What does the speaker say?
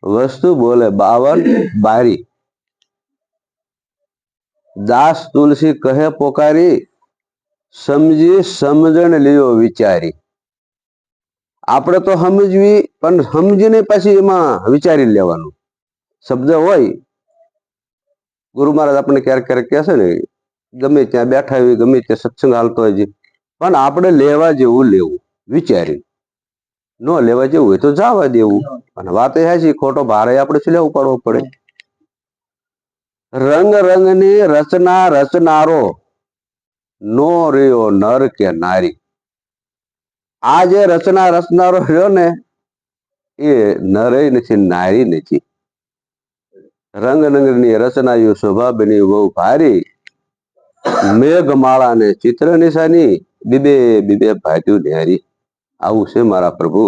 વસ્તુ બોલે 52 બારી। દાસ તુલસી કહે પોકારી, સમજી સમજણ લ્યો વિચારી। આપણે તો સમજવી, પણ સમજીને પછી એમાં વિચારી લેવાનું। શબ્દ હોય, ગુરુ મહારાજ આપણને ક્યારેક ક્યારેક કહેશે ને, ગમે ત્યાં બેઠા હોય, ગમે ત્યાં સત્સંગ હાલતો હોય, પણ આપણે લેવા જેવું લેવું, વિચારી। ન લેવા જેવું હોય તો જવા દેવું। અને વાત એ છે, ખોટો ભારે આપણે શું લેવું પડવો પડે। રંગ રંગની રચના રચનારો નો રહ્યો નર કે નારી। આ જે રચના રચનારો રહ્યો ને, એ નરે નથી, નારી નથી। રંગ રંગની રચનાયું શોભા બની બહુ ભારી। મેઘમાળા ને ચિત્ર નિશાની, બીબે બીબે ભાગ્યું ન્યારી। આવું છે મારા પ્રભુ।